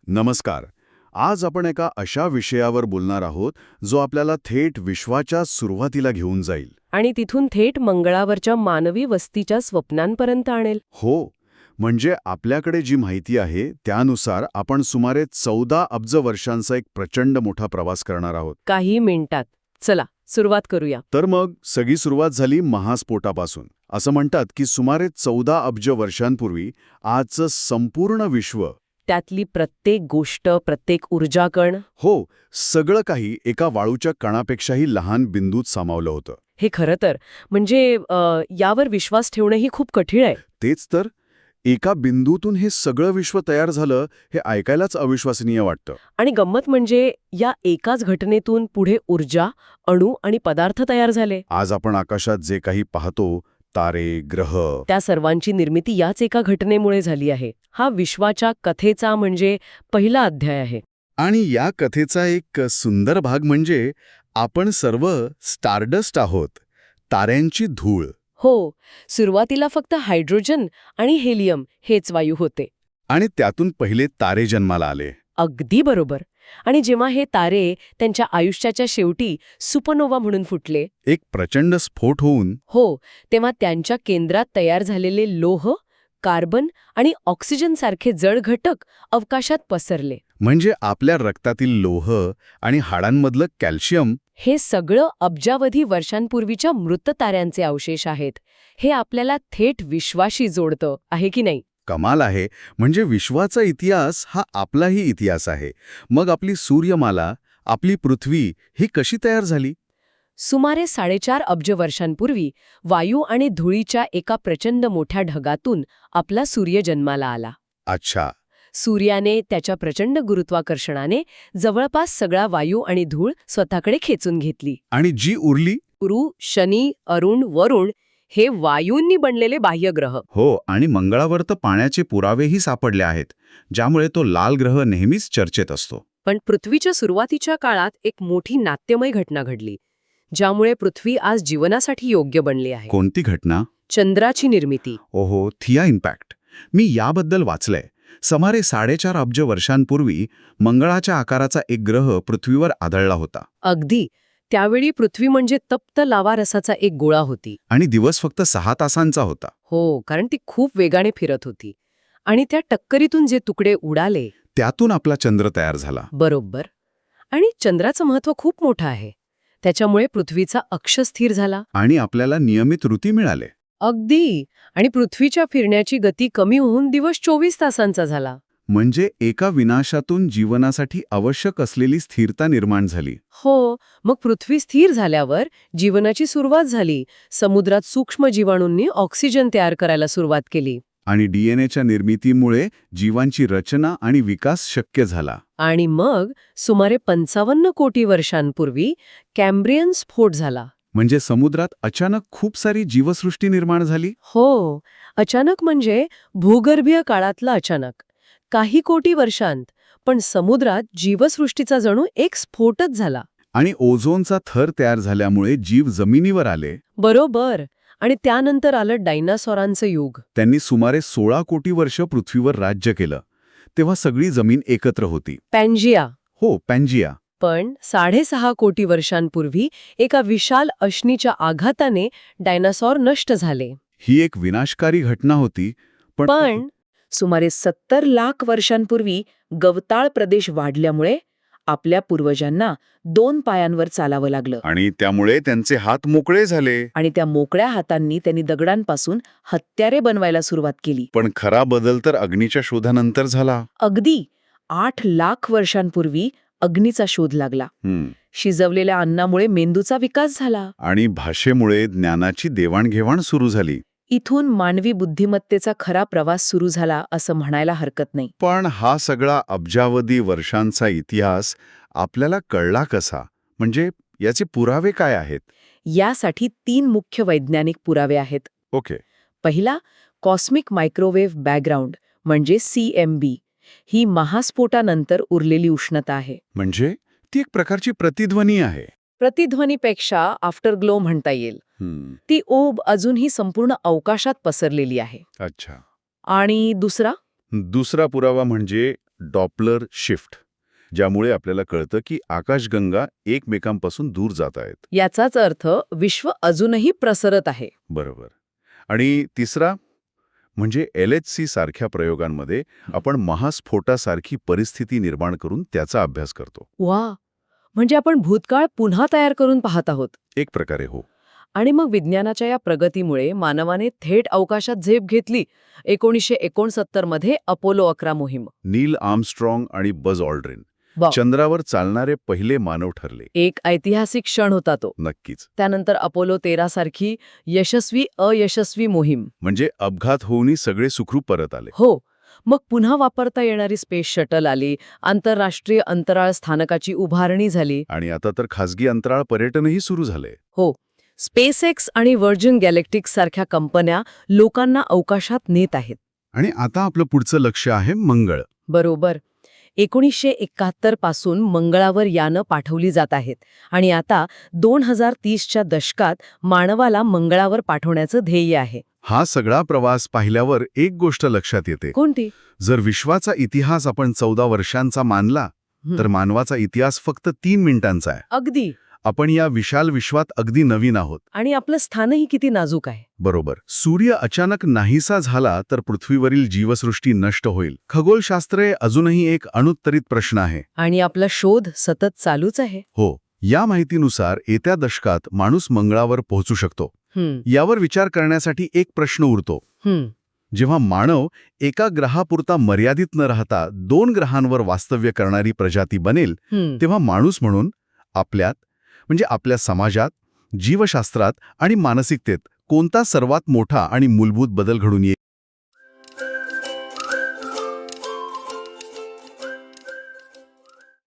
नमस्कार. आज आपण एका अशा विषयावर बोलणार आहोत जो आपल्याला थेट विश्वाच्या सुरुवातीला घेऊन जाईल. आणि तिथून थेट मंगळावरच्या मानवी वस्तीच्या स्वप्नांपर्यंत आणेल. हो, म्हणजे आपल्याकडे जी माहिती आहे त्यानुसार आपण सुमारे 14 अब्ज वर्षांचा एक प्रचंड मोठा प्रवास करणार आहोत. काही मिनिटात. चला सुरुवात करूया. तर मग सगळी सुरुवात झाली महास्फोटापासून. असं म्हणतात की सुमारे 14 अब्ज वर्षांपूर्वी आजचं संपूर्ण विश्व, त्यातली प्रत्येक गोष्ट, प्रत्येक ऊर्जाकण, हो, सगळं काही एका वाळूच्या कणापेक्षाही लहान बिंदूत सामावलं होतं. हे खरं तर म्हणजे यावर विश्वास ठेवणंही खूप कठीण आहे. तेच तर, एका बिंदूतून हे सगळं विश्व तयार झालं हे ऐकायलाच अविश्वसनीय वाटतं. आणि गंमत म्हणजे या एकाच घटनेतून पुढे ऊर्जा, अणू आणि पदार्थ तयार झाले. आज आपण आकाशात जे काही पाहतो, तारे, ग्रह, त्या सर्वांची निर्मिती याच एका घटनेमुळे झाली आहे. हा विश्वाच्या कथेचा म्हणजे पहिला अध्याय आहे. आणि या कथेचा एक सुंदर भाग म्हणजे आपण सर्व स्टारडस्ट आहोत, ताऱ्यांची धूळ. हो, सुरुवातीला फक्त हायड्रोजन आणि हेलियम हेच वायू होते. आणि त्यातून पहिले तारे जन्माला आले. अगदी बरोबर. आणि जेव्हा हे तारे त्यांच्या आयुष्याच्या शेवटी सुपरनोवा म्हणून फुटले, एक प्रचंड स्फोट होऊन तेव्हा त्यांच्या केंद्रात तयार झालेले लोह, कार्बन आणि ऑक्सिजन सारखे जड घटक अवकाशात पसरले. म्हणजे आपल्या रक्तातील लोह आणि हाडांमधलं कॅल्शियम, हे सगळं अब्जावधी वर्षांपूर्वीच्या मृत ताऱ्यांचे अवशेष आहेत. हे आपल्याला थेट विश्वाशी जोडतं, आहे की नाही? कमाल आहे. म्हणजे विश्वाचा इतिहास हा आपलाही इतिहास आहे. मग आपली सूर्यमाला, आपली पृथ्वी ही कशी तयार झाली? सुमारे 4.5 अब्ज वर्षांपूर्वी वायू आणि धुळीच्या एका प्रचंड मोठ्या ढगातून आपला सूर्य जन्माला आला. अच्छा. सूर्याने त्याच्या प्रचंड गुरुत्वाकर्षणाने जवळपास सगळा वायू आणि धूळ स्वतःकडे खेचून घेतली. आणि जी उरली? गुरु, शनी, अरुण, वरुण हे वायूंनी बनलेले बाह्यग्रह. हो, आणि मंगळावर तर पाण्याचे पुरावेही सापडले आहेत, ज्यामुळे तो लाल ग्रह नेहमीच चर्चेत असतो. पण पृथ्वीच्या सुरुवातीच्या काळात एक मोठी नाट्यमय घटना घडली, ज्यामुळे पृथ्वी आज जीवनासाठी योग्य बनली आहे. कोणती घटना? चंद्राची निर्मिती. ओहो, थिया इम्पॅक्ट. मी याबद्दल वाचलंय. सुमारे 4.5 अब्ज वर्षांपूर्वी मंगळाच्या आकाराचा एक ग्रह पृथ्वीवर आढळला होता. अगदी. त्यावेळी पृथ्वी म्हणजे तप्त लावा रसाचा एक गोळा होती. आणि दिवस फक्त 6 तासांचा होता. हो, कारण ती खूप वेगाने फिरत होती. आणि त्या टक्करीतून जे तुकडे उडाले, त्यातून आपला चंद्र तयार झाला. बरोबर. आणि चंद्राचं महत्त्व खूप मोठं आहे. त्याच्यामुळे पृथ्वीचा अक्ष स्थिर झाला. आणि आपल्याला नियमित ऋतू मिळाले. अगदी. आणि पृथ्वीच्या फिरण्याची गती कमी होऊन दिवस 24 तासांचा झाला. म्हणजे एका विनाशातून जीवनासाठी आवश्यक असलेली स्थिरता निर्माण झाली. हो, मग पृथ्वी स्थिर झाल्यावर जीवनाची सुरुवात झाली. समुद्रात सूक्ष्म जीवाणूंनी ऑक्सिजन तयार करायला सुरुवात केली. आणि डीएनएच्या निर्मितीमुळे जीवांची रचना आणि विकास शक्य झाला. आणि मग सुमारे 55 कोटी वर्षांपूर्वी कॅम्ब्रियन स्फोट झाला. म्हणजे समुद्रात अचानक खूप सारी जीवसृष्टी निर्माण झाली. हो, अचानक म्हणजे भूगर्भीय काळातला अचानक. काही कोटी वर्षांत, पण समुद्रात जीवसृष्टीचा जणू एक स्फोटच झाला. आणि ओझोनचा थर तयार झाल्यामुळे जीव जमिनीवर आले. बरोबर. आणि त्यानंतर आलं डायनासॉरांचं युग. त्यांनी सुमारे 16 कोटी वर्ष पृथ्वीवर राज्य केलं. तेव्हा सगळी जमीन एकत्र होती. पॅन्जिया. हो, पॅन्जिया. पण 6.5 कोटी वर्षांपूर्वी एका विशाल अश्नीच्या आघाताने डायनासॉर नष्ट झाले. ही एक विनाशकारी घटना होती. पण सुमारे 70 लाख वर्षांपूर्वी गवताळ प्रदेश वाढल्यामुळे आपल्या पूर्वजांना 2 पायांवर चालावं लागलं. आणि त्यामुळे त्यांचे हात मोकळे झाले. आणि त्या मोकळ्या हातांनी त्यांनी दगडांपासून हत्यारे बनवायला सुरुवात केली. पण खरा बदल तर अग्नीच्या शोधानंतर झाला. अगदी. 8 लाख वर्षांपूर्वी अग्नीचा शोध लागला. शिजवलेल्या अन्नामुळे मेंदूचा विकास झाला. आणि भाषेमुळे ज्ञानाची देवाणघेवाण सुरू झाली. इथून मानवी बुद्धिमत्तेचा खरा प्रवास सुरू झाला असं म्हणायला हरकत नाही. पण हा सगळा अब्जावधी वर्षांचा इतिहास आपल्याला कळला कसा? म्हणजे याचे पुरावे काय आहेत? यासाठी 3 मुख्य वैज्ञानिक पुरावे आहेत. ओके. पहिला, कॉस्मिक मायक्रोवेव्ह बॅकग्राऊंड म्हणजे CMB. ही महास्फोटानंतर उरलेली उष्णता आहे. म्हणजे ती एक प्रकारची प्रतिध्वनी आहे. प्रतिध्वनीपेक्षा आफ्टरग्लो म्हणता येईल. ती ऊब अजूनही संपूर्ण अवकाशात पसरलेली आहे. अच्छा. आणि दुसरा दुसरा पुरावा म्हणजे डॉपलर शिफ्ट, ज्यामुळे आपल्याला कळतं की आकाशगंगा एकमेकांपासून दूर जात आहेत. याचाच अर्थ विश्व अजूनही प्रसरत आहे. बरोबर. आणि तिसरा म्हणजे LHC सारख्या प्रयोगांमध्ये आपण महास्फोटासारखी परिस्थिती निर्माण करून त्याचा अभ्यास करतो. वा, म्हणजे आपण भूतकाळ पुन्हा तयार करून पाहत आहोत. एक प्रकारे हो. आणि मग विज्ञानाच्या या प्रगतीमुळे मानवाने थेट अवकाशात झेप घेतली. 1969 मध्ये अपोलो 11 मोहीम. नील आर्मस्ट्रॉंग आणि बझ ऑल्ड्रिन वाव. चंद्रावर चालणारे पहिले मानव ठरले. एक ऐतिहासिक क्षण होता तो. नक्कीच. त्यानंतर अपोलो 13 सारखी यशस्वी अयशस्वी मोहीम. म्हणजे अपघात होऊनही सगळे सुखरूप परत आले. हो. मग पुन्हा वापरता येणारी स्पेस शटल आली, आंतरराष्ट्रीय अंतराळ स्थानकाची उभारणी झाली. आणि आता तर खासगी अंतराळ पर्यटनही सुरू झाले. हो. स्पेसएक्स आणि व्हर्जिन गॅलेक्टिक्स सारख्या कंपन्या लोकांना अवकाशात नेत आहेत. आणि आता आपलं पुढचं लक्ष आहे मंगळ. बरोबर. 1971 पासून मंगळावर यानं पाठवली जात आहेत आणि आता 2030च्या दशकात मानवाला मंगळावर पाठवण्याचं ध्येय आहे. हा सगळा प्रवास पाहिल्यावर एक गोष्ट लक्षात येते. कोणती? जर विश्वाचा इतिहास आपण 14 वर्षांचा मानला तर मानवाचा इतिहास फक्त 3 मिनिटांचा आहे. अगदी. आपण या विशाल विश्वात अगदी नवीन आहोत. आणि आपलं स्थानही किती नाजूक आहे. बरोबर. सूर्य अचानक नाहीसा झाला तर पृथ्वीवरील जीवसृष्टी नष्ट होईल. खगोलशास्त्र अजूनही एक अनुत्तरित प्रश्न आहे. आणि आपला शोध सतत चालूच आहे. हो. या माहितीनुसार येत्या दशकात माणूस मंगळावर पोहोचू शकतो. यावर विचार करण्यासाठी एक प्रश्न उरतो. जेव्हा मानव एका ग्रहापुरता मर्यादित न राहता 2 ग्रहांवर वास्तव्य करणारी प्रजाती बनेल, तेव्हा माणूस म्हणून आपल्यात म्हणजे आपल्या समाजात, जीवशास्त्रात आणि मानसिकतेत कोणता सर्वात मोठा आणि मूलभूत बदल घडून येईल?